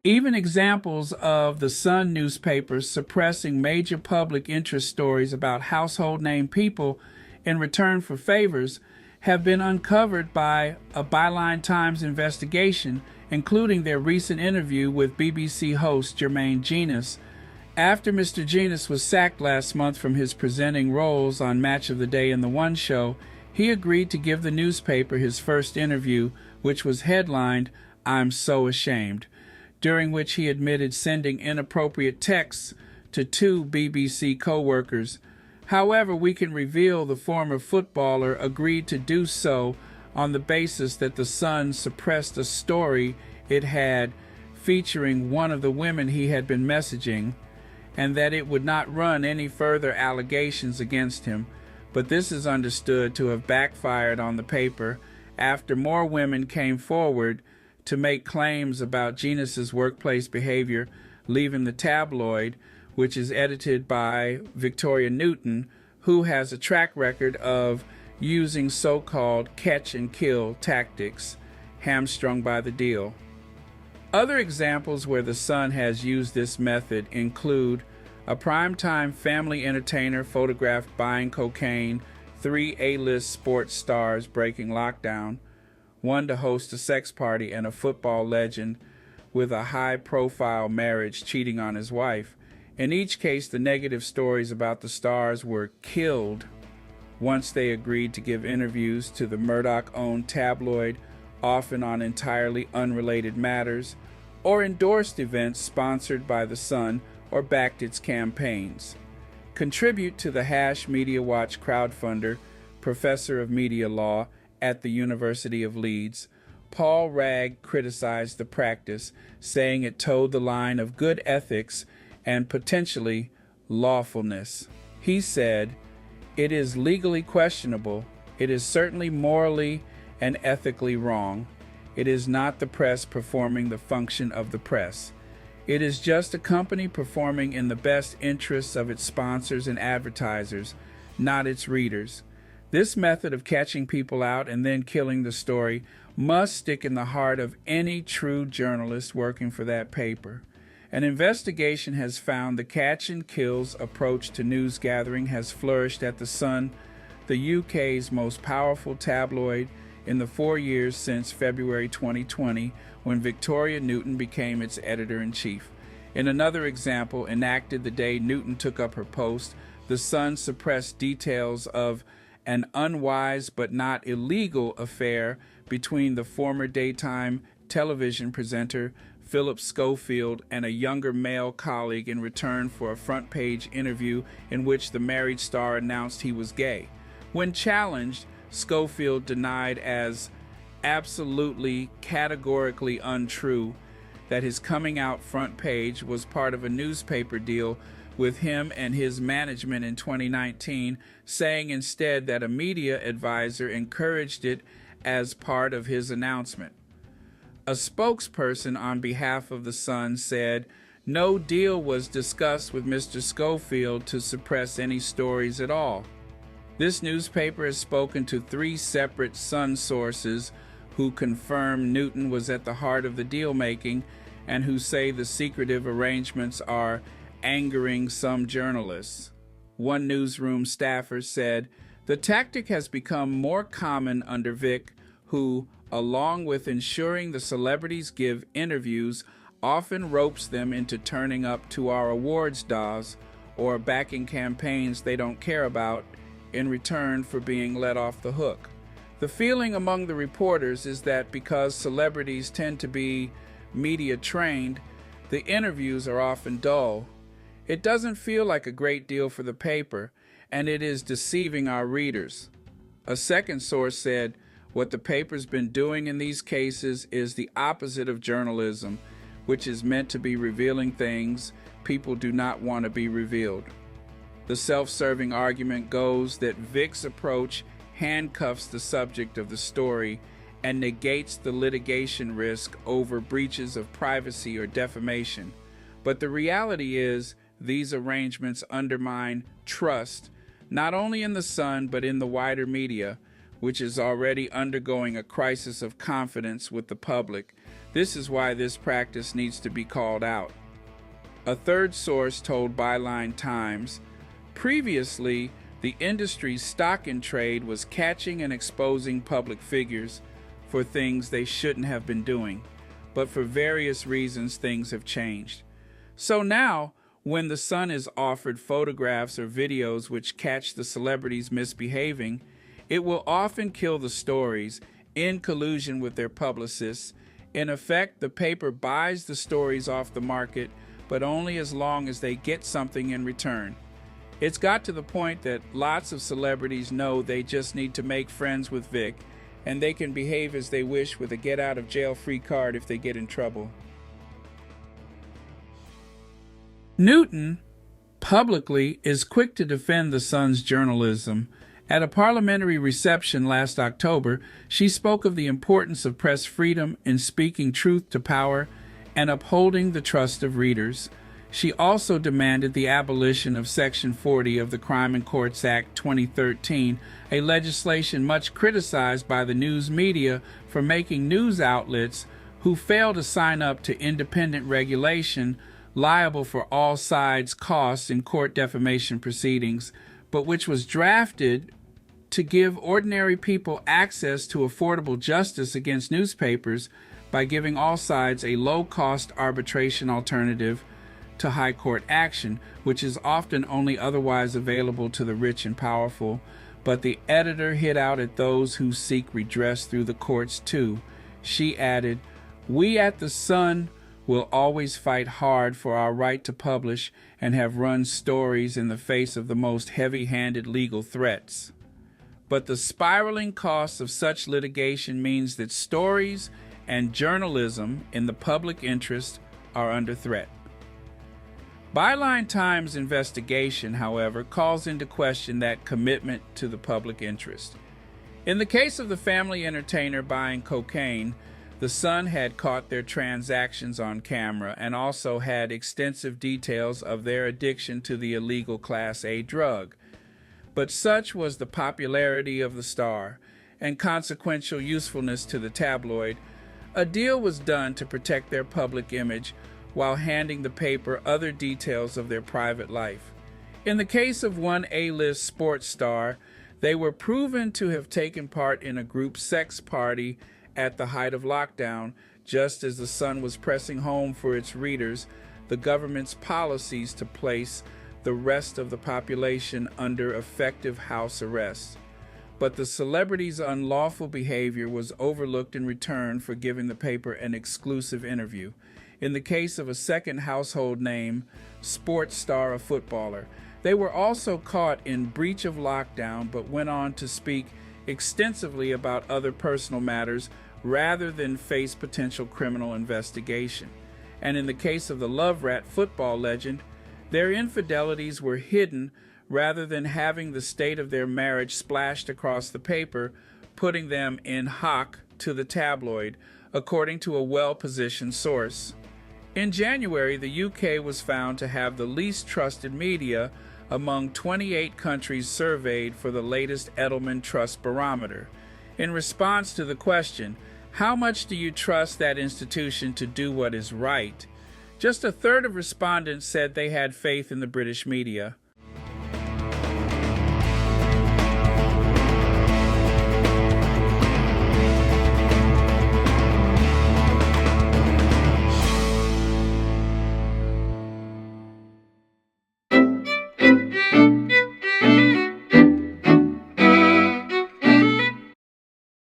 Even examples of the Sun newspapers suppressing major public interest stories about household name people in return for favors have been uncovered by a Byline Times investigation, including their recent interview with BBC host Jermaine Jenas. After Mr. Jenas was sacked last month from his presenting roles on Match of the Day and The One Show, he agreed to give the newspaper his first interview, which was headlined, "I'm So Ashamed," during which he admitted sending inappropriate texts to two BBC co-workers. However, we can reveal the former footballer agreed to do so on the basis that the Sun suppressed a story it had featuring one of the women he had been messaging, and that it would not run any further allegations against him. But this is understood to have backfired on the paper after more women came forward to make claims about Jenas's workplace behavior, leaving the tabloid, which is edited by Victoria Newton, who has a track record of using so-called catch-and-kill tactics, hamstrung by the deal. Other examples where the Sun has used this method include a primetime family entertainer photographed buying cocaine, 3 A-list sports stars breaking lockdown, one to host a sex party, and a football legend with a high-profile marriage cheating on his wife. In each case, the negative stories about the stars were killed once they agreed to give interviews to the Murdoch-owned tabloid, often on entirely unrelated matters, or endorsed events sponsored by the Sun or backed its campaigns. Contribute to the Media Watch crowdfunder, professor of media law at the University of Leeds, Paul Ragg criticized the practice, saying it towed the line of good ethics and potentially lawfulness. He said, "It is legally questionable. It is certainly morally and ethically wrong. It is not the press performing the function of the press. It is just a company performing in the best interests of its sponsors and advertisers, not its readers. This method of catching people out and then killing the story must stick in the heart of any true journalist working for that paper. An investigation has found the catch and kills approach to news gathering has flourished at The Sun, the UK's most powerful tabloid, in the 4 years since February 2020, when Victoria Newton became its editor-in-chief. In another example, enacted the day Newton took up her post, The Sun suppressed details of an unwise but not illegal affair between the former daytime television presenter Philip Schofield and a younger male colleague in return for a front-page interview in which the married star announced he was gay. When challenged, Schofield denied as absolutely, categorically untrue that his coming out front page was part of a newspaper deal with him and his management in 2019, saying instead that a media advisor encouraged it as part of his announcement. A spokesperson on behalf of The Sun said no deal was discussed with Mr. Schofield to suppress any stories at all. This newspaper has spoken to 3 separate Sun sources who confirm Newton was at the heart of the deal-making and who say the secretive arrangements are angering some journalists. One newsroom staffer said, "The tactic has become more common under Vic, who, along with ensuring the celebrities give interviews, often ropes them into turning up to our awards DAs or backing campaigns they don't care about in return for being let off the hook." The feeling among the reporters is that because celebrities tend to be media trained, the interviews are often dull. It doesn't feel like a great deal for the paper, and it is deceiving our readers. A second source said, what the paper's been doing in these cases is the opposite of journalism, which is meant to be revealing things people do not want to be revealed. The self-serving argument goes that Vic's approach handcuffs the subject of the story and negates the litigation risk over breaches of privacy or defamation. But the reality is, these arrangements undermine trust, not only in the Sun but in the wider media, which is already undergoing a crisis of confidence with the public. This is why this practice needs to be called out. A third source told Byline Times, previously, the industry's stock in trade was catching and exposing public figures for things they shouldn't have been doing, but for various reasons things have changed. So now, when the Sun is offered photographs or videos which catch the celebrities misbehaving, it will often kill the stories in collusion with their publicists. In effect, the paper buys the stories off the market, but only as long as they get something in return. It's got to the point that lots of celebrities know they just need to make friends with Vic, and they can behave as they wish with a get-out-of-jail-free card if they get in trouble. Newton, publicly, is quick to defend the Sun's journalism. At a parliamentary reception last October, she spoke of the importance of press freedom in speaking truth to power and upholding the trust of readers. She also demanded the abolition of Section 40 of the Crime and Courts Act 2013, a legislation much criticized by the news media for making news outlets who fail to sign up to independent regulation liable for all sides' costs in court defamation proceedings, but which was drafted to give ordinary people access to affordable justice against newspapers by giving all sides a low-cost arbitration alternative to high court action, which is often only otherwise available to the rich and powerful. But the editor hit out at those who seek redress through the courts too. She added, "We at the Sun will always fight hard for our right to publish and have run stories in the face of the most heavy-handed legal threats. But the spiraling costs of such litigation means that stories and journalism in the public interest are under threat." Byline Times' investigation, however, calls into question that commitment to the public interest. In the case of the family entertainer buying cocaine, the Sun had caught their transactions on camera and also had extensive details of their addiction to the illegal Class A drug. But such was the popularity of the star and consequential usefulness to the tabloid, a deal was done to protect their public image while handing the paper other details of their private life. In the case of one A-list sports star, they were proven to have taken part in a group sex party at the height of lockdown, just as the Sun was pressing home for its readers the government's policies to place the rest of the population under effective house arrest. But the celebrity's unlawful behavior was overlooked in return for giving the paper an exclusive interview. In the case of a second household name, sports star, a footballer, they were also caught in breach of lockdown but went on to speak extensively about other personal matters rather than face potential criminal investigation. And in the case of the Love Rat football legend, their infidelities were hidden rather than having the state of their marriage splashed across the paper, putting them in hock to the tabloid, according to a well-positioned source. In January, the UK was found to have the least trusted media among 28 countries surveyed for the latest Edelman Trust Barometer. In response to the question, "How much do you trust that institution to do what is right?" just a third of respondents said they had faith in the British media.